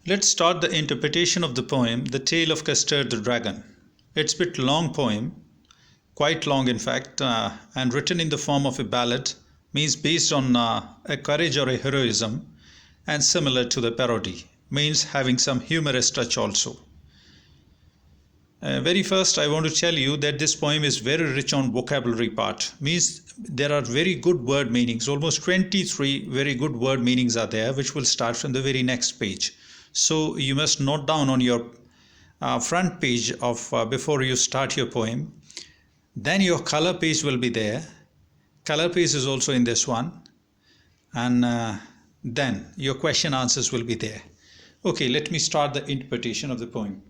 Let's start the interpretation of the poem The Tale of Custard the Dragon. It's a bit long poem, quite long in fact, and written in the form of a ballad, means based on a courage or a heroism, and similar to the parody, means having some humorous touch also. Very first I want to tell you that this poem is very rich on vocabulary part, means there are very good word meanings, almost 23 very good word meanings are there, which will start from the very next page. So you must note down on your front page of before you start your poem. Then your color page will be there. Color page is also in this one, and then your question answers will be there. Okay, let me start the interpretation of the poem.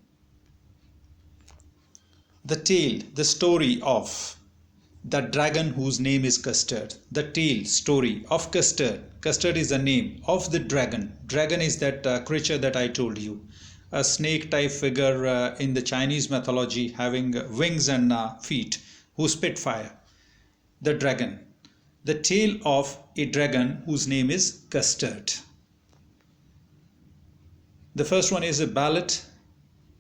The tale, the story of the dragon whose name is Custard. The tale, story of Custard. Custard is the name of the dragon. Dragon is that creature that I told you. A snake type figure in the Chinese mythology, having wings and feet, who spit fire. The dragon. The tale of a dragon whose name is Custard. The first one is a ballad.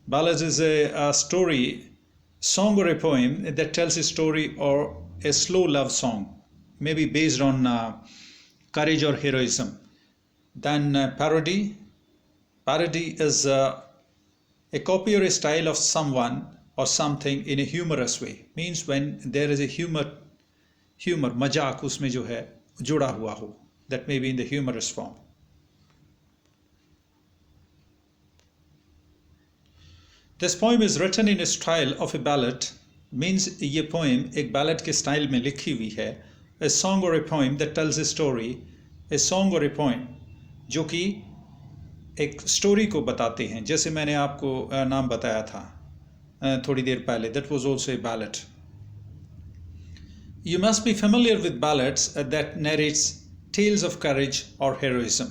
Ballad is a story, song or a poem that tells a story or a slow love song, maybe based on courage or heroism. Then parody. Parody is a copy or a style of someone or something in a humorous way. Means when there is a humor, मजाक उसमें जो है जुड़ा हुआ हो, that may be in the humorous form. This poem is written in a style of a ballad, means ये poem एक ballad के style में लिखी हुई है. A song or a poem that tells a story, a song or a poem जो कि एक story को बताते हैं, जैसे मैंने आपको नाम बताया था थोड़ी देर पहले, that was also a ballad. You must be familiar with ballads that narrates tales of courage or heroism.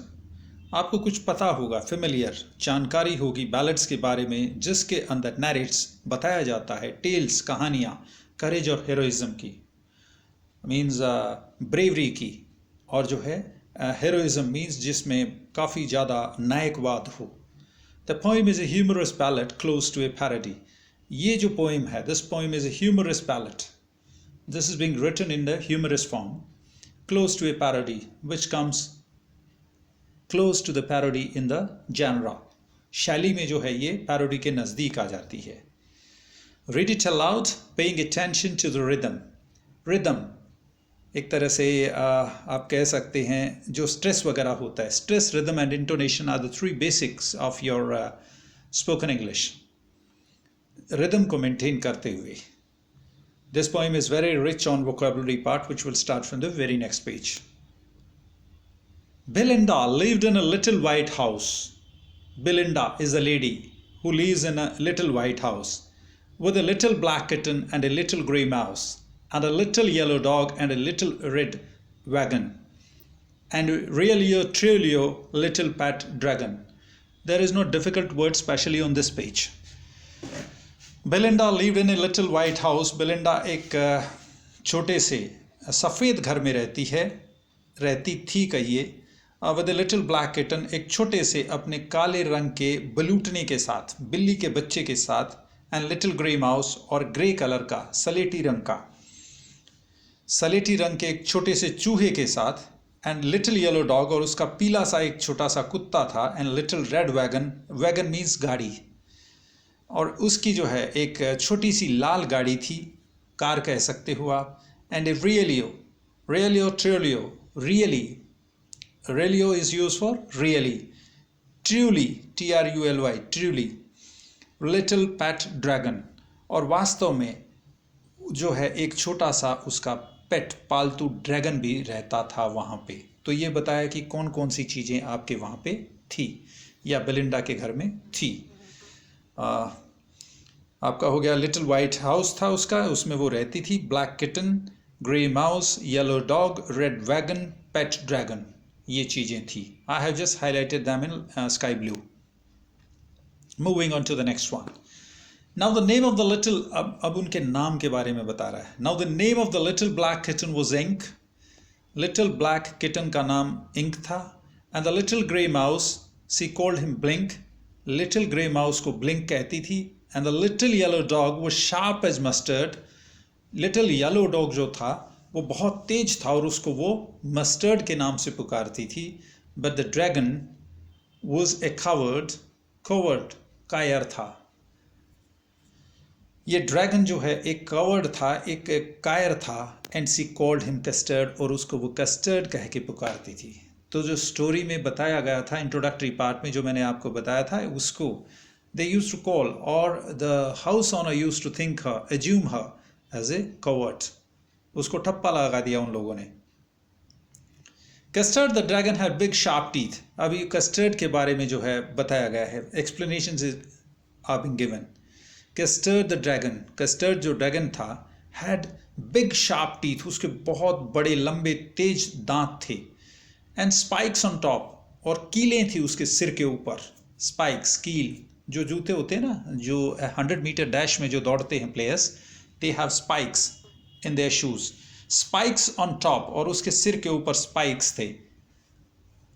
आपको कुछ पता होगा, फेमिलियर जानकारी होगी बैलेड्स के बारे में जिसके अंदर नैरेट्स बताया जाता है, टेल्स कहानियाँ करेज और हेरोइज्म की, मीन्स ब्रेवरी की, और जो है हेरोइज्म मीन्स जिसमें काफ़ी ज़्यादा नायकवाद हो. The poem is a humorous ballad close to a parody. ये जो पोएम है, this poem is a humorous ballad. This is being written in the humorous form close to a parody which comes close to the parody in the genre. शैली में जो है ये parody के नज़दीक आ जाती है. Read it aloud, paying attention to the rhythm. Rhythm एक तरह से आप कह सकते हैं जो stress वगैरह होता है. Stress, rhythm and intonation are the three basics of your spoken English. Rhythm को maintain करते हुए. This poem is very rich on vocabulary part, which will start from the very next page. Belinda lived in a little white house. Belinda is a lady who lives in a little white house with a little black kitten and a little grey mouse and a little yellow dog and a little red wagon and really truly little pet dragon. There is no difficult word specially on this page. Belinda lived in a little white house. Belinda एक छोटे से सफ़ेद घर में रहती थी कहिए, with a little black kitten, एक छोटे से अपने काले रंग के बलूटने के साथ, बिल्ली के बच्चे के साथ, and little grey mouse, और ग्रे कलर का सलेटी रंग के एक छोटे से चूहे के साथ, and little yellow dog, और उसका पीला सा एक छोटा सा कुत्ता था, and little red wagon. Wagon means गाड़ी, और उसकी जो है एक छोटी सी लाल गाड़ी थी, कार कह सकते हो आप, and a Relio, Relio is used for really. Truly, Truly, truly. Little pet dragon. और वास्तव में जो है एक छोटा सा उसका पेट पालतू ड्रैगन भी रहता था वहाँ पे. तो ये बताया कि कौन कौन सी चीज़ें आपके वहाँ पे थी या बेलिंडा के घर में थी. आपका हो गया लिटिल वाइट हाउस था उसका, उसमें वो रहती थी. Black kitten, grey mouse, yellow dog, red wagon, पेट ड्रैगन, ये चीज़ें थी. I have just highlighted them in sky blue. Moving on to the next one. Now the name of the little, अब उनके नाम के बारे में बता रहा है. Now the name of the little black kitten was Ink. Little black kitten का नाम Ink था. And the little grey mouse, she called him Blink. Little grey mouse को ब्लिंक कहती थी, and the little yellow dog वो sharp as mustard. Little yellow dog जो था वो बहुत तेज था और उसको वो मस्टर्ड के नाम से पुकारती थी। But the dragon was a covered कायर था। ये ड्रैगन जो है एक कवर्ड था, एक कायर था। And she called him Custard, और उसको वो कस्टर्ड कह के पुकारती थी। तो जो स्टोरी में बताया गया था इंट्रोडक्टरी पार्ट में, जो मैंने आपको बताया था, उसको दे यूज टू कॉल, और the house owner used to think her, assume her as a coward. उसको ठप्पा लगा दिया उन लोगों ने। Custard the dragon had big sharp teeth. अभी कस्टर्ड के बारे में जो है बताया गया है, explanations are being given. Custard the dragon, Custard जो ड्रैगन था, हैड बिग शार्प टीथ, उसके बहुत बड़े लंबे तेज दांत थे। एंड स्पाइक्स ऑन टॉप, और कीलें थी उसके सिर के ऊपर। स्पाइक्स, कील, जो जूते होते हैं ना, जो 100 मीटर डैश में जो दौड़ते हैं players, they have spikes in their shoes. Spikes on top, और उसके सिर के ऊपर स्पाइक्स थे।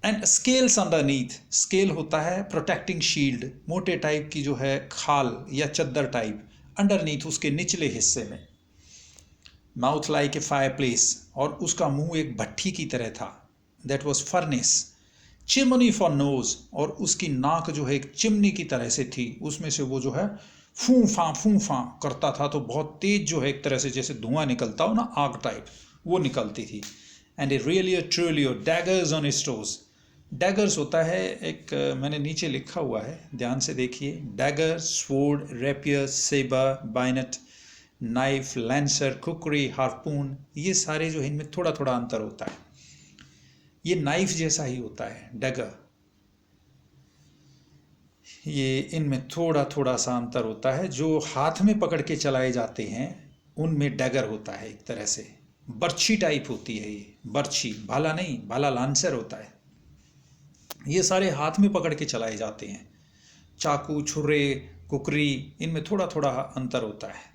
एंड स्केल्स अंडरनीथ, स्केल होता है प्रोटेक्टिंग शील्ड, मोटे टाइप की जो है खाल या चद्दर टाइप, अंडरनीथ उसके निचले हिस्से में। Mouth like a fire place, और उसका मुंह एक भट्ठी की तरह था, that was furnace. Chimney for knows, और उसकी नाक जो है एक चिमनी की तरह से थी, उसमें से वो जो है फूं फां करता था, तो बहुत तेज जो है एक तरह से जैसे धुआं निकलता हो ना, आग टाइप, वो निकलती थी। And a really truly daggers on his toes. Daggers होता है एक, मैंने नीचे लिखा हुआ है, ध्यान से देखिए। Dagger, sword, rapier, sabre, bayonet, knife, lancer, kukri, harpoon, ये सारे जो इनमें थोड़ा थोड़ा अंतर होता है। ये नाइफ जैसा ही होता है डैगर, ये इनमें थोड़ा थोड़ा सा अंतर होता है। जो हाथ में पकड़ के चलाए जाते हैं उनमें डैगर होता है, एक तरह से बर्छी टाइप होती है ये, बर्छी, भाला नहीं, भाला लांसर होता है। ये सारे हाथ में पकड़ के चलाए जाते हैं। चाकू, छुरे, कुकरी, इनमें थोड़ा थोड़ा अंतर होता है।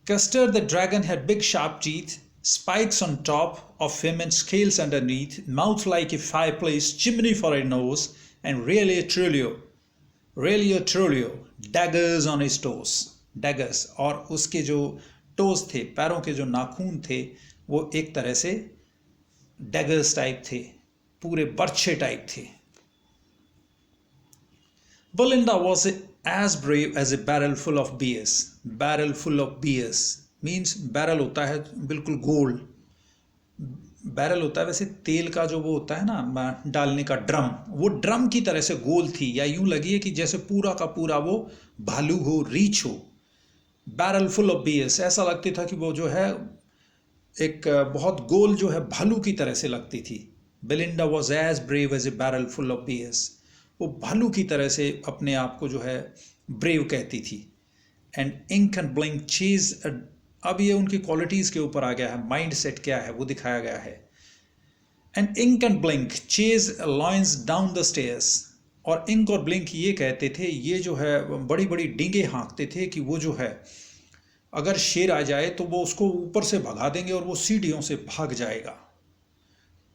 Custer the dragon had big sharp teeth, spikes on top of him and scales underneath, mouth like a fireplace, chimney for a nose, and really a trulio, daggers on his toes. Daggers, और उसके जो toes थे, पैरों के जो नाखून थे, वो एक तरह से डैगर्स टाइप थे, पूरे बर्छे टाइप थे। Belinda was as brave as a barrel full of beers. Barrel full of beers means barrel होता है बिल्कुल गोल। बैरल होता है वैसे तेल का जो वो होता है ना डालने का ड्रम, वो ड्रम की तरह से गोल थी, या यूं लगी कि जैसे पूरा का पूरा वो भालू हो, रीछ हो। बैरल फुल ऑफ बियर्स, ऐसा लगती था कि वो जो है एक बहुत गोल जो है भालू की तरह से लगती थी। Belinda was as brave as a barrel full of bears, वो भालू की तरह से अपने आप को जो है ब्रेव कहती थी। एंड इंक एंड ब्लिंक चीज, अब ये उनकी क्वालिटीज़ के ऊपर आ गया है, माइंड सेट क्या है वो दिखाया गया है। And Ink and Blink chase lions down the stairs, और इंक और ब्लिंक ये कहते थे, ये जो है बड़ी बड़ी डींगे हाँकते थे कि वो जो है अगर शेर आ जाए तो वो उसको ऊपर से भगा देंगे और वो सीढ़ियों से भाग जाएगा।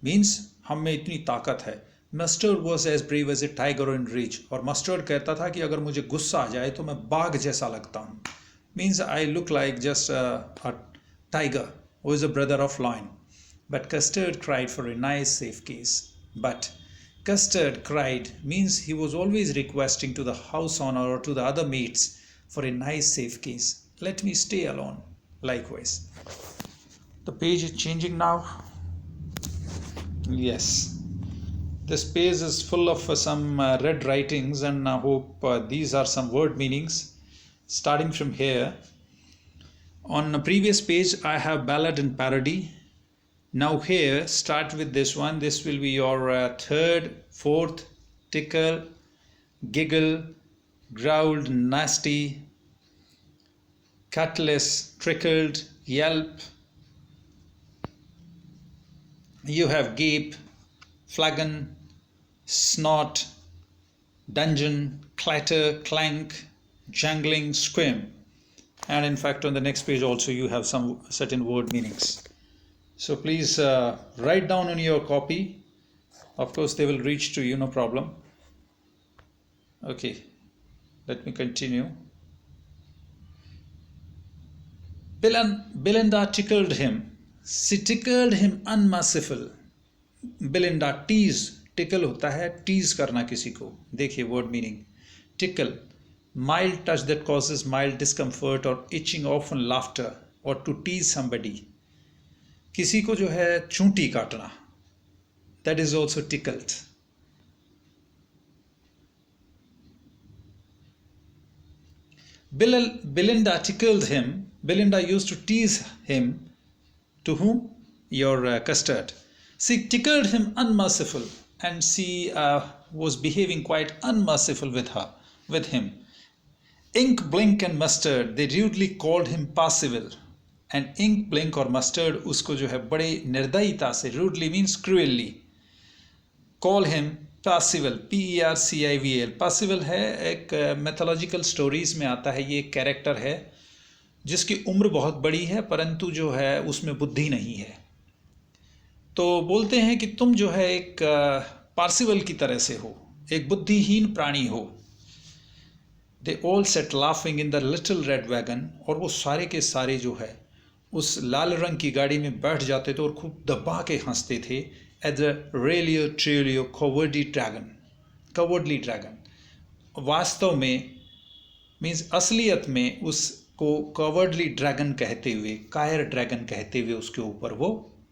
मीन्स हम में इतनी ताकत है। Mustard was as brave as a tiger in rage, और मस्टर्ड कहता था कि अगर मुझे गुस्सा आ जाए तो मैं बाघ जैसा लगता हूँ। Means I look like just a tiger who is a brother of lion. But Custard cried for a nice safe case. But Custard cried means he was always requesting to the house owner or to the other mates for a nice safe case. Let me stay alone. Likewise. The page is changing now. Yes. This page is full of some red writings, and I hope these are some word meanings. Starting from here, on the previous page I have ballad and parody. Now here, start with this one. This will be your third, fourth, tickle, giggle, growled, nasty, cutlass, trickled, yelp. You have gape, flagon, snort, dungeon, clatter, clank, jangling, scream. And in fact on the next page also you have some certain word meanings. So please write down on your copy Of course, they will reach to you, no problem. Okay, let me continue. Belinda tickled him. She tickled him unmerciful. Belinda tease. Tickle होता है tease करना किसी को. देखिए word meaning. Tickle, mild touch that causes mild discomfort or itching, often laughter, or to tease somebody. किसी को जो है चूंटी काटना, that is also tickled. Belinda tickled him. Belinda used to tease him. To whom? Your custard. She tickled him unmerciful, and she was behaving quite unmerciful with him. Ink, Blink and Mustard, they rudely called him Parsival. And Ink, Blink और Mustard उसको जो है बड़े निर्दयता से, rudely means cruelly, call him Parsival, Percival. Parsival है एक mythological stories में आता है. ये एक कैरेक्टर है जिसकी उम्र बहुत बड़ी है परंतु जो है उसमें बुद्धि नहीं है. तो बोलते हैं कि तुम जो है एक पार्सिवल की तरह से हो, एक बुद्धिहीन प्राणी हो. They all sat laughing in the little red wagon. और वो सारे के सारे जो है उस लाल रंग की गाड़ी में बैठ जाते थे और खूब दबा के हंसते थे. At the Railio Trilio Cowardly Dragon. वास्तव में मीन्स असलियत में उसको कवर्डली ड्रैगन कहते हुए, कायर ड्रैगन कहते हुए उसके ऊपर वो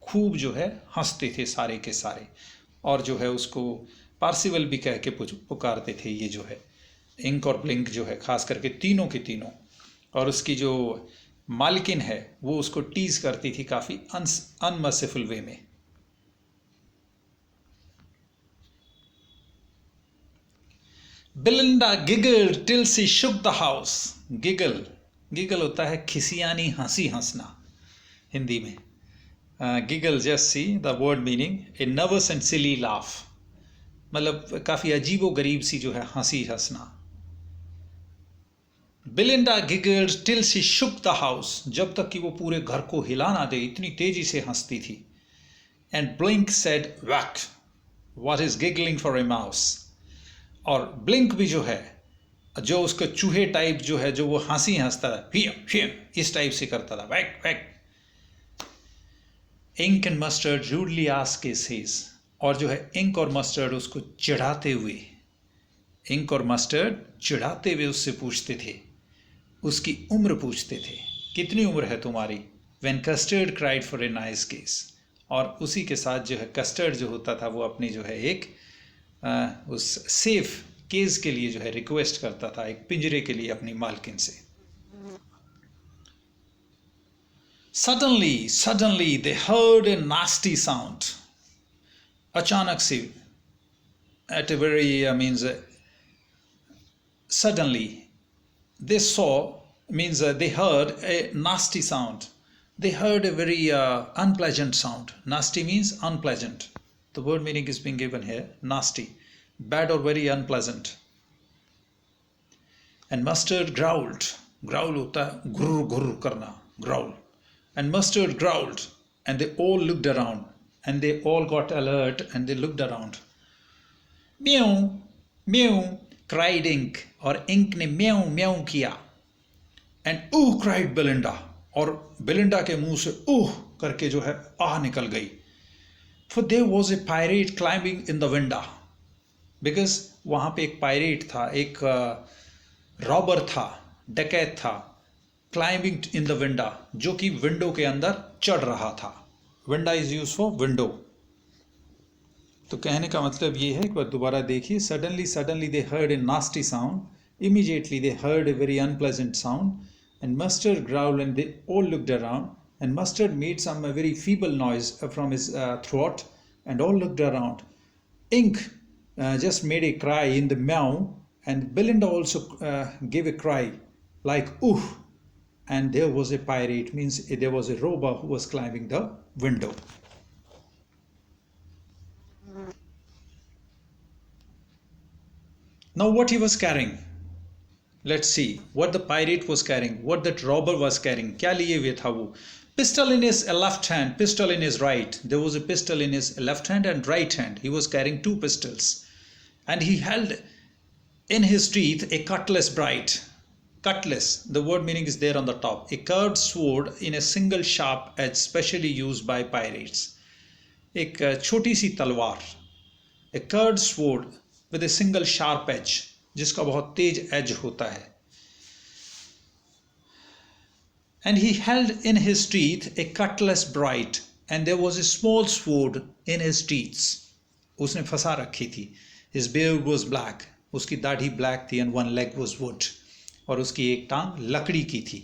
खूब जो है हंसते थे सारे के सारे. और जो है उसको पार्सिवल भी कह के पुकारते थे. ये जो है इंक और ब्लिंक जो है खास करके तीनों के तीनों. और उसकी जो मालकिन है वो उसको टीज करती थी काफ़ी अनमर्सिफुल वे में. Belinda giggled till she shook the house. Giggle होता है खिसियानी हंसी हंसना हिंदी में. Giggle, just see the word meaning, a nervous and silly laugh. मतलब काफ़ी अजीबो गरीब सी जो है हंसी हंसना. Belinda giggled till she shook the house. जब तक कि वो पूरे घर को हिला ना दे, इतनी तेजी से हंसती थी. And Blink said, "Whack! What is giggling for a mouse?" और ब्लिंक भी जो है जो उसका चूहे टाइप जो है जो वो हंसी हंसता था, इस टाइप से करता था, वैक वैक. Ink and Mustard rudely asked his. और जो है इंक और मस्टर्ड उसको चिढ़ाते हुए उससे पूछते थे, उसकी उम्र पूछते थे, कितनी उम्र है तुम्हारी. When custard cried for a nice case. और उसी के साथ जो है कस्टर्ड जो होता था वो अपनी जो है एक उस सेफ केस के लिए जो है रिक्वेस्ट करता था, एक पिंजरे के लिए अपनी मालकिन से. Suddenly they heard a nasty sound. अचानक से, at a very suddenly they saw means they heard a nasty sound. They heard a very unpleasant sound. Nasty means unpleasant. The word meaning is being given here, nasty, bad or very unpleasant. And Mustard growled. Growl होता है घुर घुर करना, growl. And Mustard growled, and they all looked around, and they all got alert, and they looked around. Meow, meow, cried Ink, और Ink ने meow meow किया. And cried Belinda, और Belinda के मुंह से करके जो है आह निकल गई. For there was a pirate climbing in the window. Because वहाँ पे एक पायरेट था, एक रॉबर था, डकैत था, climbing in the window, जो कि विंडो के अंदर चढ़ रहा था. Window is used for window. तो कहने का मतलब ये है, एक बार दोबारा देखिए. Suddenly they heard a nasty sound. Immediately they heard a very unpleasant sound. And Mustard growled, and they all looked around. And Mustard made some very feeble noise from his throat, and all looked around. Ink just made a cry in the meow, and Belinda also gave a cry like ooh. And there was a pirate, means there was a robber who was climbing the window. Now what he was carrying? Let's see what the pirate was carrying, what that robber was carrying. क्या लिए हुए था वो? Pistol in his left hand, pistol in his right. There was a pistol in his left hand and right hand. He was carrying two pistols. And he held in his teeth a cutlass bright. Cutlass, the word meaning is there on the top. A curved sword in a single sharp edge, specially used by pirates. एक छोटी सी तलवार. A curved sword with a single sharp edge, जिसका बहुत तेज as होता है. And he held in his teeth a cutlass bright, and there was a small sword in his teeth. उसने फंसा रखी थी. His beard was black. उसकी दाढ़ी black थी and one leg was wood. और उसकी एक टांग लकड़ी की थी.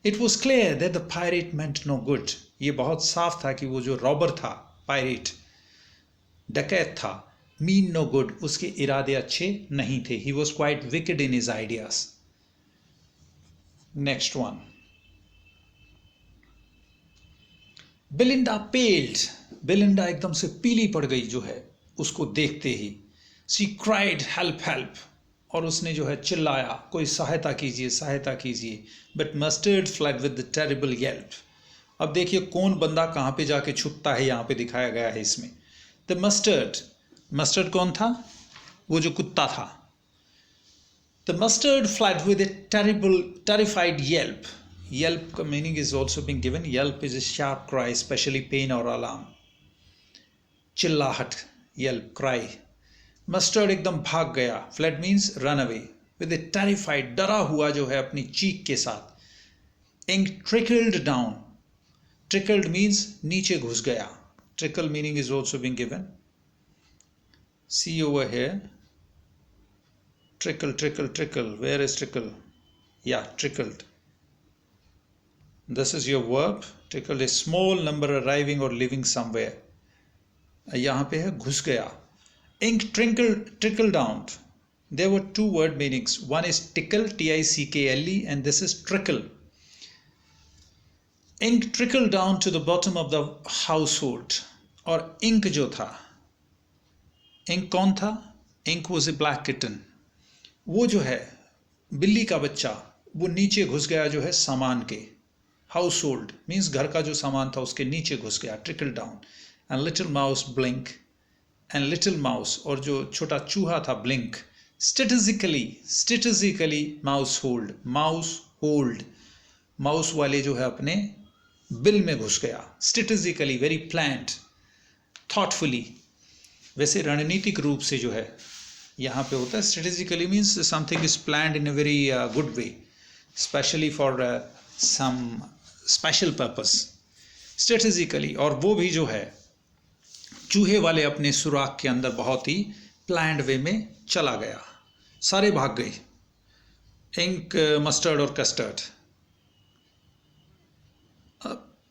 It was clear that the pirate meant no good. ये बहुत साफ था कि वो जो रॉबर था, pirate, डकैत था, mean no good, उसके इरादे अच्छे नहीं थे. He was quite wicked in his ideas. Next one. Belinda paled. Belinda एकदम से पीली पड़ गई जो है उसको देखते ही. She cried help help. और उसने जो है चिल्लाया कोई सहायता कीजिए सहायता कीजिए. But Mustard fled with the terrible yelp. अब देखिए कौन बंदा कहाँ पे जाके छुपता है यहाँ पे दिखाया गया है इसमें. The mustard कौन था? वो जो कुत्ता था. The mustard fled with a terrified yelp. Yelp का meaning is also being given. Yelp is a sharp cry, especially pain or alarm. चिल्लाहट, yelp, cry. Mustard एकदम भाग गया. Fled means run away. With a terrified, डरा हुआ जो है अपनी चीख के साथ. Ink trickled down. Trickled means नीचे घुस गया. Trickle meaning is also being given. See over here. Trickle, trickle, trickle. Where is trickle? Yeah, trickled. This is your verb. Trickled, a small number arriving or living somewhere. यहाँ पे है घुस गया. Ink trickle down. There were two word meanings. One is tickle, T-I-C-K-L-E, and this is trickle. Ink trickled down to the bottom of the household. और ink जो था, ink कौन था? Ink was a black kitten. वो जो है बिल्ली का बच्चा, वो नीचे घुस गया जो है सामान के. Household means घर का जो सामान था उसके नीचे घुस गया. Trickle down. And little mouse blink. And little mouse और जो छोटा चूहा था blink. Strategically mouse hold. Mouse hold. Mouse वाले जो है अपने बिल में घुस गया. Strategically, very planned. Thoughtfully. वैसे रणनीतिक रूप से जो है यहाँ पे होता है. Strategically means something is planned in a very good way, especially for some special purpose. Strategically, और वो भी जो है चूहे वाले अपने सुराख के अंदर बहुत ही प्लान्ड वे में चला गया. सारे भाग गए. Ink, mustard और custard.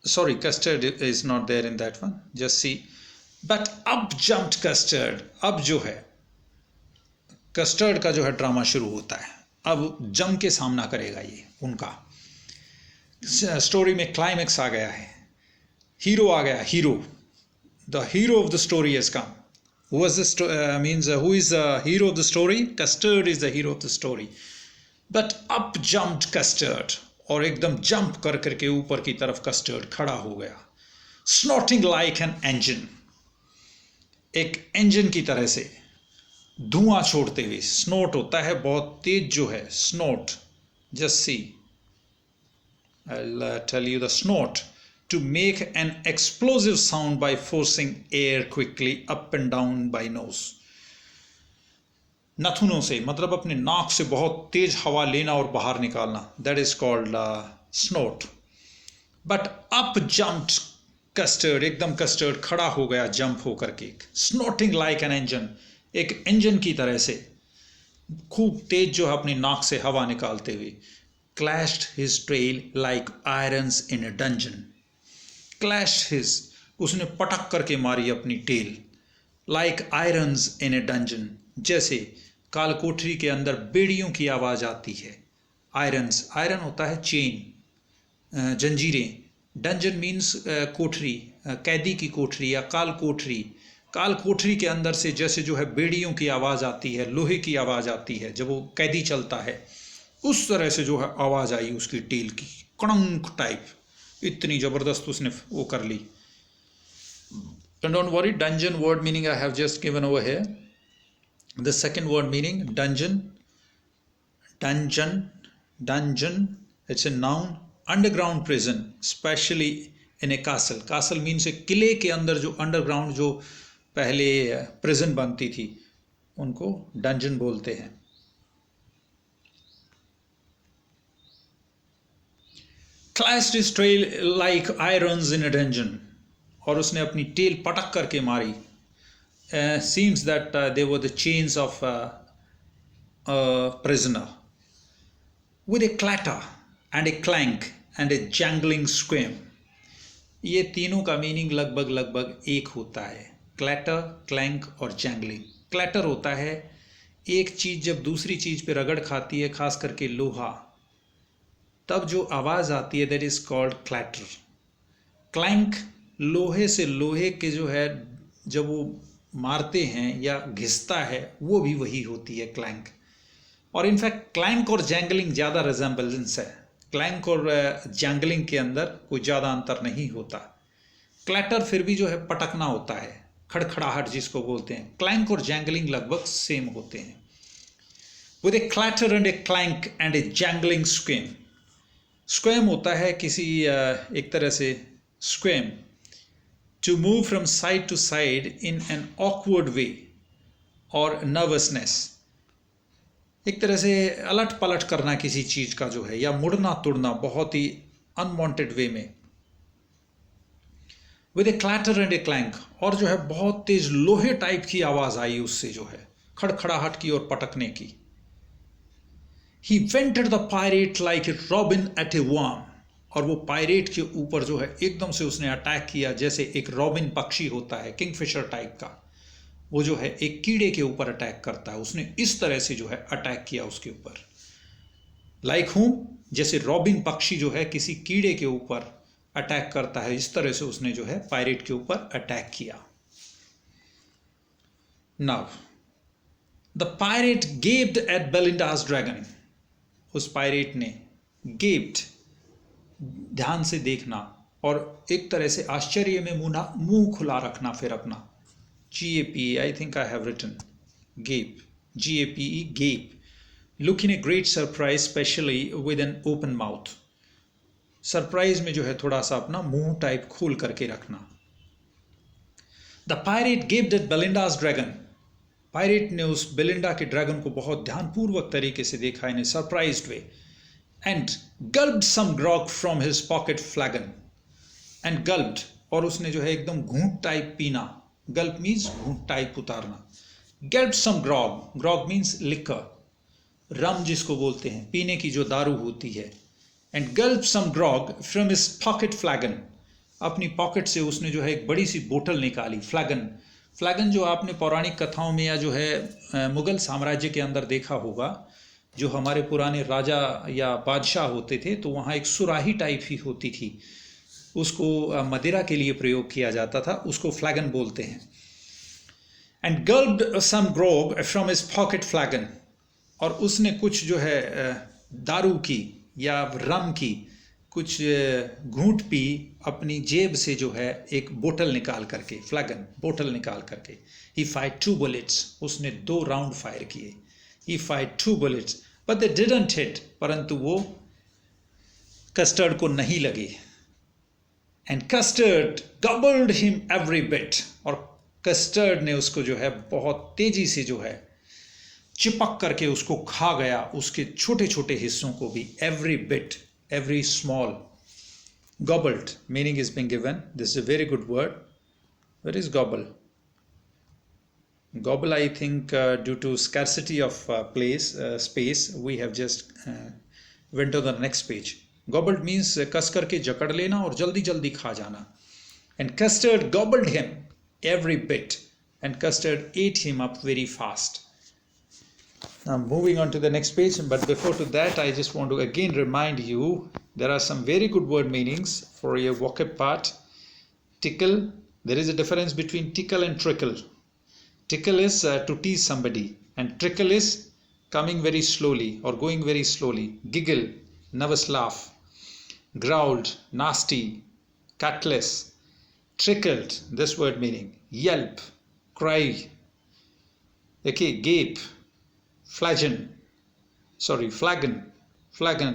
Sorry, custard is not there in that one. Just see. But up jumped custard. अब जो है custard का जो है ड्रामा शुरू होता है. अब जम के सामना करेगा ये उनका. स्टोरी में क्लाइमेक्स आ गया है. हीरो आ गया. Hero, the hero of the story has come. Who is who is the hero of the story? Custard is the hero of the story. But up jumped custard. और एकदम jump कर करके ऊपर की तरफ कस्टर्ड खड़ा हो गया. Snorting like an engine. एक इंजन की तरह से धुआं छोड़ते हुए. स्नोट होता है बहुत तेज जो है. स्नोट. Just see. I'll tell you the snort. To make an explosive sound by forcing air quickly up and down by nose. नथुनों से मतलब अपने नाक से बहुत तेज हवा लेना और बाहर निकालना. That is called snort. But up jumped custard. एकदम custard खड़ा हो गया जंप होकर के. Snorting like an engine. एक इंजन की तरह से खूब तेज जो है अपनी नाक से हवा निकालते हुए. Clashed his tail like irons in a dungeon. Clashed his, उसने पटक करके मारी अपनी tell. Like irons in a dungeon. जैसे काल कोठरी के अंदर बेड़ियों की आवाज आती है. आयरन्स, आयरन होता है चेन, जंजीरें. डंजन मीन्स कोठरी, कैदी की कोठरी या काल कोठरी. काल कोठरी के अंदर से जैसे जो है बेड़ियों की आवाज़ आती है, लोहे की आवाज़ आती है जब वो कैदी चलता है. उस तरह से जो है आवाज़ आई उसकी टेल की, कड़ंक टाइप, इतनी ज़बरदस्त उसने वो कर ली. And don't worry, dungeon word meaning I have just given over here. The second word meaning dungeon, it's a noun. Underground prison, especially in a castle. Castle means a किले के अंदर जो underground जो पहले prison बनती थी उनको dungeon बोलते हैं. Clashed his tail like irons in a dungeon. और उसने अपनी टेल पटक करके मारी. Seems that they were the chains of a prisoner. With a clatter and a clank and a jangling scream. ये तीनों का मीनिंग लगभग एक होता है. क्लैटर, क्लैंक और जैंगलिंग. क्लैटर होता है एक चीज़ जब दूसरी चीज़ पे रगड़ खाती है, खास करके लोहा, तब जो आवाज़ आती है that is called clatter. Clank लोहे से लोहे के जो है जब वो मारते हैं या घिसता है वो भी वही होती है क्लैंक. और इनफैक्ट क्लैंक और जैंगलिंग ज़्यादा रिजेंबलेंस है. क्लैंक और जैंगलिंग के अंदर कोई ज़्यादा अंतर नहीं होता. क्लैटर फिर भी जो है पटकना होता है, खड़खड़ाहट जिसको बोलते हैं. क्लैंक और जैंगलिंग लगभग सेम होते हैं. With a clatter and a clank and a jangling squirm. Squirm होता है किसी एक तरह से स्क्वेम, to move from side to side in an awkward way or nervousness. एक तरह से अलट पलट करना किसी चीज़ का जो है, या मुड़ना तुड़ना बहुत ही अनवांटेड वे में. With a clatter and a clank, और जो है बहुत तेज लोहे टाइप की आवाज़ आई उससे जो है खड़खड़ाहट की और पटकने की. He vented the pirate like a robin at a worm. और वो पायरेट के ऊपर जो है एकदम से उसने अटैक किया जैसे एक रॉबिन पक्षी होता है, किंगफिशर टाइप का, वो जो है एक कीड़े के ऊपर अटैक करता है. उसने इस तरह से जो है अटैक किया उसके ऊपर. लाइक हूम, जैसे रॉबिन पक्षी जो है किसी कीड़े के ऊपर अटैक करता है, इस तरह से उसने जो है पायरेट के ऊपर अटैक किया. Now the pirate gaped at Belinda's dragon. उस पायरेट ने गेप्ड, ध्यान से देखना और एक तरह से आश्चर्य में मुंह खुला रखना फिर अपना. GAPE, I think I have written gape, GAPE, gape. Look in a great surprise specially with an open mouth. Surprise में जो है थोड़ा सा अपना मुंह टाइप खोल करके रखना. The pirate gaped at Belinda's dragon. Pirate ने उस बेलिंडा के ड्रैगन को बहुत ध्यानपूर्वक तरीके से देखा in a surprised way. And gulped some grog from his pocket flagon. And gulped, और उसने जो है एकदम घूंट टाइप पीना. Gulp means घूंट टाइप उतारना. Gulped some grog. Grog means liquor, रम जिसको बोलते हैं, पीने की जो दारू होती है. And gulped some grog from his pocket flagon. अपनी पॉकेट से उसने जो है एक बड़ी सी बोतल निकाली. फ्लैगन, फ्लैगन जो आपने पौराणिक कथाओं में या जो है मुगल साम्राज्य के अंदर देखा होगा, जो हमारे पुराने राजा या बादशाह होते थे तो वहाँ एक सुराही टाइप ही होती थी, उसको मदिरा के लिए प्रयोग किया जाता था, उसको फ्लैगन बोलते हैं. And gulped some grog from his pocket flagon. और उसने कुछ जो है दारू की या रम की कुछ घूंट पी अपनी जेब से जो है एक बोतल निकाल करके. फ्लैगन, बोतल निकाल करके. ही फायर्ड 2 bullets. उसने 2 राउंड फायर किए. He fired 2 bullets, but they didn't hit. परंतु वो कस्टर्ड को नहीं लगे. And custard gobbled him every bit. और कस्टर्ड ने उसको जो है बहुत तेजी से जो है चिपक करके उसको खा गया, उसके छोटे छोटे हिस्सों को भी. Every bit, every small. Gobbled meaning is being given. This is a very good word. What is gobble? Gobble, I think due to scarcity of space, we have just went to the next page. Gobbled means कस करके जकड़ लेना और जल्दी जल्दी खा जाना. And custard gobbled him every bit, and custard ate him up very fast. Now moving on to the next page, but before to that I just want to again remind you there are some very good word meanings for your vocab part. Tickle, there is a difference between tickle and trickle. Tickle is to tease somebody, and trickle is coming very slowly or going very slowly, giggle, nervous laugh, growled, nasty, cutlass, trickled, this word meaning, yelp, cry, okay, gape, flagon,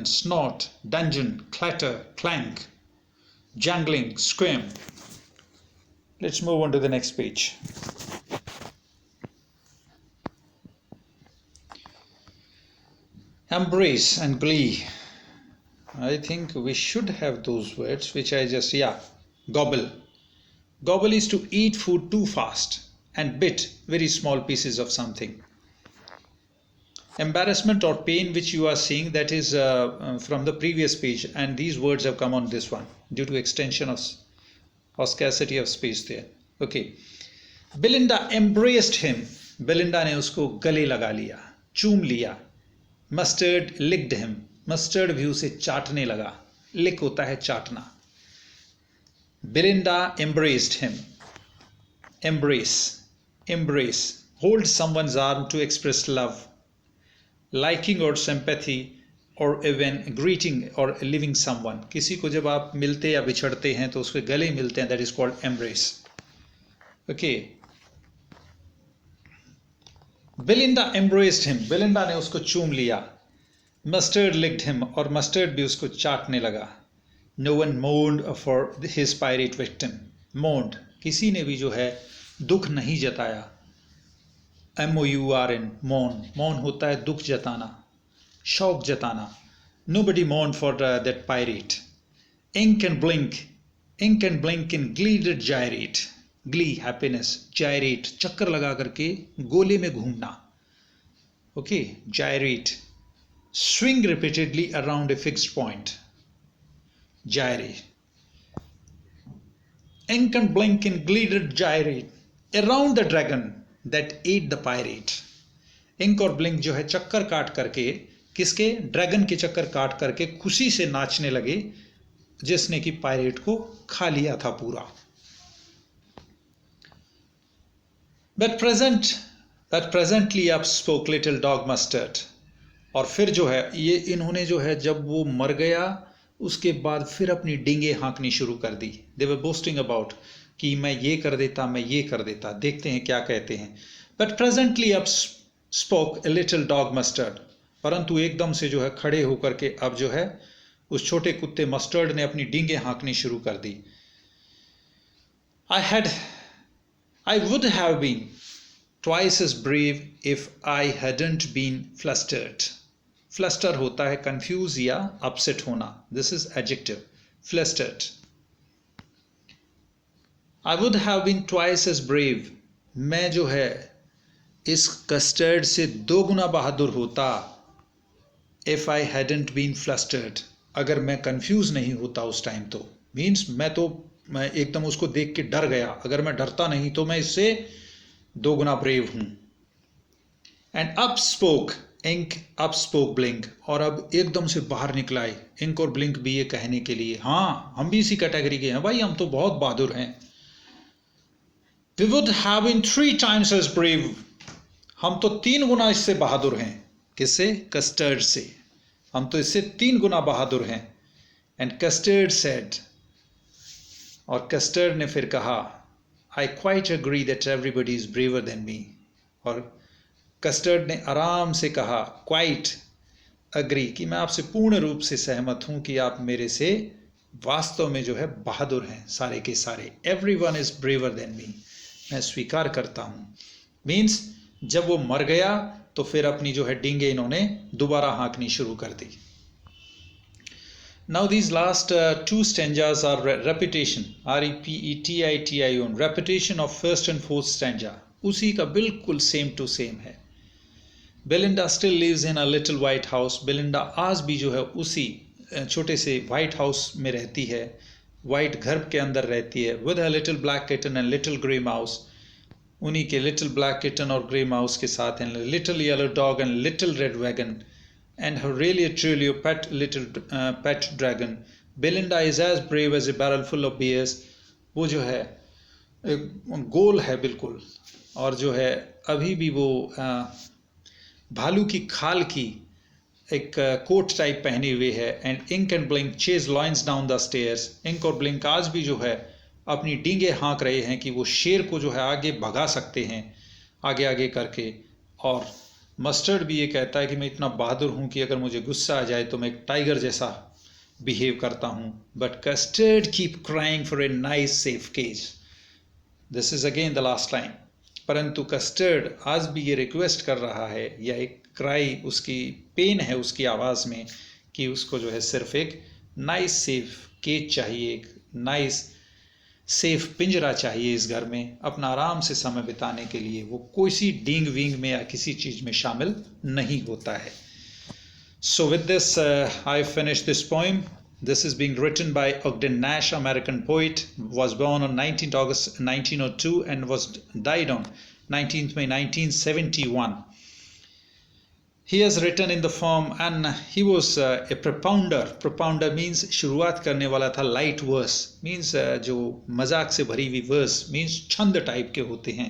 snort, dungeon, clatter, clank, jangling, scream. Let's move on to the next page. Embrace and glee. I think we should have those words which I just, gobble. Gobble is to eat food too fast and bit very small pieces of something. Embarrassment or pain which you are seeing, that is from the previous page, and these words have come on this one due to extension of or scarcity of space there. Okay. Belinda embraced him. Belinda ने उसको गले लगा लिया, चूम लिया. Mustard licked him. Mustard भी उसे चाटने लगा. Lick होता है चाटना. Belinda embraced him. Embrace. Hold someone's arm to express love, liking or sympathy, or even greeting or leaving someone. किसी को जब आप मिलते या बिछड़ते हैं तो उसके गले मिलते हैं, that is called embrace. Okay. Belinda embraced him. Belinda ने उसको चूम लिया. Mustard licked him, और mustard भी उसको चाटने लगा. No one mourned for his pirate victim. Mourned, किसी ने भी जो है दुख नहीं जताया. MOURN, mourn होता है दुख जताना, शौक जताना. Nobody mourned for that pirate. Ink and blink in glee did gyrate. Glee, happiness, gyrate, चक्कर लगा करके गोले में घूमना. Okay, gyrate. Swing repeatedly around a fixed point. Gyrate. Ink and blink in glee did gyrate around the dragon that ate the pirate. Ink और blink जो है चक्कर काट करके, किसके? ड्रैगन के चक्कर काट करके खुशी से नाचने लगे जिसने कि पायरेट को खा लिया था पूरा. But presently up spoke little dog Mustard. और फिर जो है ये इन्होंने जो है जब वो मर गया उसके बाद फिर अपनी डींगे हाँकनी शुरू कर दी. They were boasting about कि मैं ये कर देता. देखते हैं क्या कहते हैं. But presently up spoke a little dog Mustard. परंतु एकदम से जो है खड़े होकर के अब जो है उस छोटे कुत्ते मस्टर्ड ने अपनी डींगे हाँकनी शुरू कर दी. I would have been twice as brave if I hadn't been flustered. Fluster होता है confuse या upset होना. This is adjective. Flustered. I would have been twice as brave. मैं जो है इस कस्टर्ड से 2 गुना बहादुर होता. If I hadn't been flustered. अगर मैं कंफ्यूज नहीं होता उस टाइम तो. मीन्स मैं एकदम उसको देख के डर गया. अगर मैं डरता नहीं तो मैं इससे 2 गुना ब्रेव हूं. And up spoke Ink, up spoke Blink. और अब एकदम से बाहर निकलाए इंक और ब्लिंक भी ये कहने के लिए, हाँ हम भी इसी कैटेगरी के हैं भाई, हम तो बहुत बहादुर हैं. We would have been 3 times as brave. हम तो 3 गुना इससे बहादुर हैं. किससे? कस्टर्ड से. हम तो इससे 3 गुना बहादुर हैं. एंड कस्टर्ड सेड, और कस्टर्ड ने फिर कहा, I quite agree that everybody is braver than me. और कस्टर्ड ने आराम से कहा, क्वाइट अग्री, कि मैं आपसे पूर्ण रूप से सहमत हूं कि आप मेरे से वास्तव में जो है बहादुर हैं सारे के सारे. Everyone is braver than me. मैं स्वीकार करता हूं. मीन्स जब वो मर गया तो फिर अपनी जो है डींगे इन्होंने दोबारा हाँकनी शुरू कर दी. Now these last 2 stanzas are repetition, R-E-P-E-T-I-T-I-O-N, repetition of first and fourth stanza. उसी का बिल्कुल सेम टू सेम है. Belinda still lives in a little white house. Belinda आज भी जो है उसी छोटे से व्हाइट हाउस में रहती है, व्हाइट घर के अंदर रहती है. With her little black kitten and little grey mouse. उन्हीं के लिटिल ब्लैक किटन और ग्रे माउस के साथ हैं. Little yellow dog and little red wagon and her really truly pet little pet dragon. Belinda is as brave as a barrel full of bears. वो जो है गोल है बिल्कुल, और जो है अभी भी वो भालू की खाल की एक कोट टाइप पहने हुए है। And Ink and Blink chase lions down the stairs. Ink और ब्लिंक आज भी जो है अपनी डींगे हाँक रहे हैं कि वो शेर को जो है आगे भगा सकते हैं, आगे आगे करके। और मस्टर्ड भी ये कहता है कि मैं इतना बहादुर हूँ कि अगर मुझे गुस्सा आ जाए तो मैं एक टाइगर जैसा बिहेव करता हूँ। But Custard keep crying for a nice safe cage. This is again the last line. परंतु कस्टर्ड आज भी ये रिक्वेस्ट कर रहा है, या एक क्राई उसकी पेन है उसकी आवाज़ में, कि उसको जो है सिर्फ एक नाइस सेफ केज चाहिए, एक नाइस सेफ पिंजरा चाहिए इस घर में अपना आराम से समय बिताने के लिए। वो कोई सी डींग वींग में या किसी चीज़ में शामिल नहीं होता है। So with this, I finished this poem. This is being written by Ogden Nash, American poet. Was born on 19th August 1902 and was died on 19th May 1971. He has written in the form, and he was a propounder. Propounder means शुरुआत करने वाला था. Light verse means जो मजाक से भरी हुई verse means छंद टाइप के होते हैं.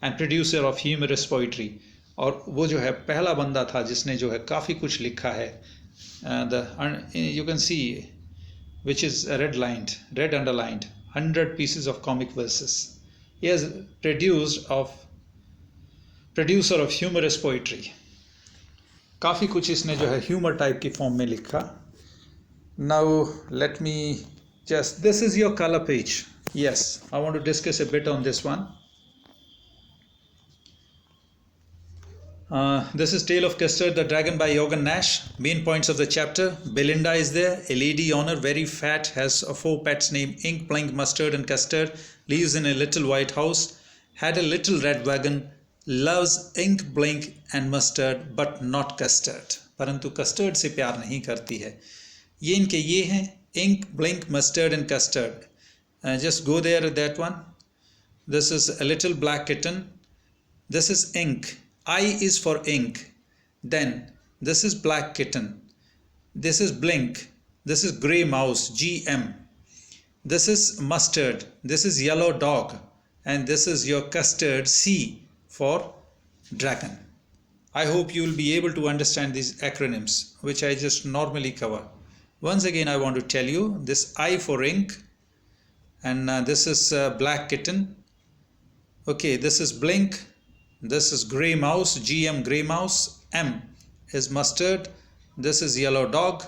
And producer of humorous poetry. और वो जो है पहला बंदा था जिसने जो है काफ़ी कुछ लिखा है. You can see which is red underlined 100 pieces of comic verses. He has producer of humorous poetry. काफ़ी कुछ इसने जो है ह्यूमर टाइप की फॉर्म में लिखा. Now let me just, this is your colour page. Yes, I want to discuss a bit on this one. This is Tale of Custard the Dragon by Jorgen Nash. Main points of the chapter: Belinda is there, a lady on her, very fat, has 4 pets named Ink, Blink, Mustard and Custard, lives in a little white house, had a little red wagon, loves Ink, Blink and Mustard but not Custard. परंतु Custard से प्यार नहीं करती है. ये इनके ये हैं, Ink, Blink, Mustard and Custard. Just go there, that one. This is a little black kitten. This is Ink. I is for ink. Then this is black kitten. This is blink. This is grey mouse, GM. This is mustard. This is yellow dog. And this is your custard, C for dragon. I hope you will be able to understand these acronyms which I just normally cover. Once again I want to tell you, this I for ink, and this is black kitten. Okay, this is blink. This is grey mouse, GM grey mouse. M is mustard. This is yellow dog.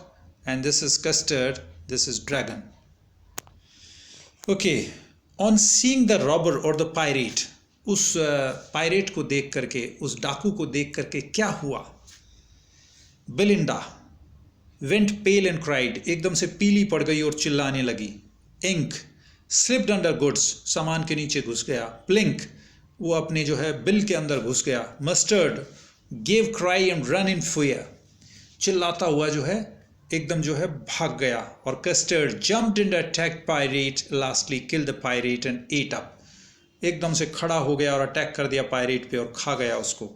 And this is custard. This is dragon. Okay, on seeing the robber or the pirate, उस pirate को देख करके, उस डाकू को देख करके क्या हुआ? Belinda went pale and cried. एकदम से पीली पड़ गई और चिल्लाने लगी. Ink slipped under goods, सामान के नीचे घुस गया. Blink वो अपने जो है बिल के अंदर घुस गया. Mustard gave cry and run in fear, चिल्लाता हुआ जो है एकदम जो है भाग गया. और Custard jumped and attacked pirate, lastly killed the pirate and ate up, एकदम से खड़ा हो गया और अटैक कर दिया पायरेट पे और खा गया उसको.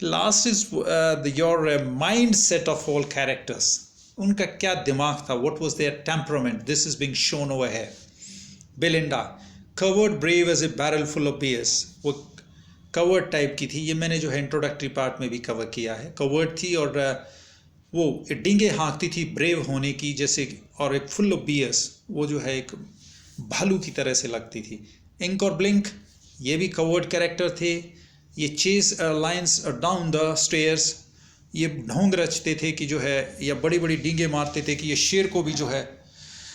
Last is your mind set of all characters. उनका क्या दिमाग था, what was their temperament, this is being shown over here. Belinda coward brave as a barrel full of bears, वो कवर्ड टाइप की थी. ये मैंने जो है इंट्रोडक्टरी पार्ट में भी कवर किया है. कवर्ड थी और वो डींगे हाँकती थी ब्रेव होने की जैसे, और एक फुल ऑफ बियर्स, वो जो है एक भालू की तरह से लगती थी. इंक और ब्लिंक ये भी कवर्ड कैरेक्टर थे. ये chase lines down the stairs, ये ढोंग रचते थे कि जो है, या बड़ी बड़ी डींगे मारते थे कि ये शेर को भी जो है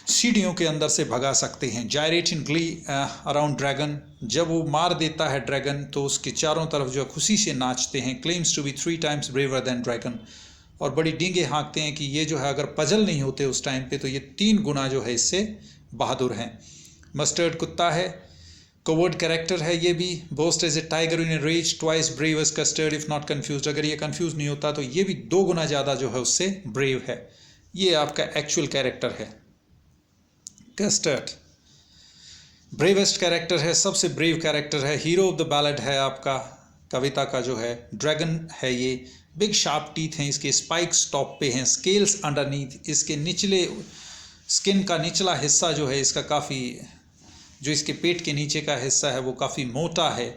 सीढ़ियों के अंदर से भगा सकते हैं. जायरेट इन ग्ली अराउंड ड्रैगन, जब वो मार देता है ड्रैगन तो उसके चारों तरफ जो है खुशी से नाचते हैं. Claims to be 3 times braver than dragon, और बड़ी डींगे हाँकते हैं कि ये जो है अगर पजल नहीं होते उस टाइम पे तो ये 3 गुना जो है इससे बहादुर हैं. मस्टर्ड कुत्ता है, कवर्ड कैरेक्टर है ये भी. Boast as a tiger in a rage, twice brave as Custard if not confuse. अगर ये कन्फ्यूज नहीं होता तो ये भी 2 गुना ज़्यादा जो है उससे ब्रेव है. ये आपका एक्चुअल कैरेक्टर है. कस्टर्ड ब्रेवेस्ट कैरेक्टर है, सबसे ब्रेव कैरेक्टर है. हीरो ऑफ द बैलेड है आपका कविता का जो है. ड्रैगन है ये, बिग शार्प टीथ हैं इसके, स्पाइक्स टॉप पे हैं, स्केल्स अंडरनीथ. इसके निचले स्किन का निचला हिस्सा जो है इसका काफ़ी, जो इसके पेट के नीचे का हिस्सा है वो काफ़ी मोटा है.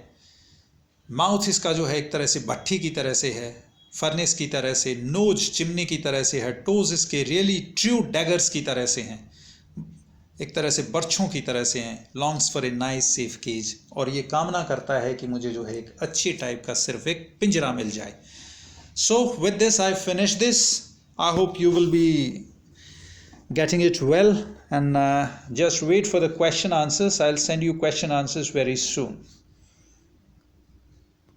माउथ इसका जो है एक तरह से भट्ठी की तरह से है. फर्नेस की तरह से, नोज चिमनी की तरह से है, टोज इसके रियली ट्रू डैगर्स की तरह से हैं, एक तरह से बर्छों की तरह से हैं. Longs for a nice safe cage, और ये कामना करता है कि मुझे जो है एक अच्छी टाइप का सिर्फ एक पिंजरा मिल जाए. So with this I finish this. I hope you will be getting it well, and just wait for the question answers. I'll send you question answers very soon.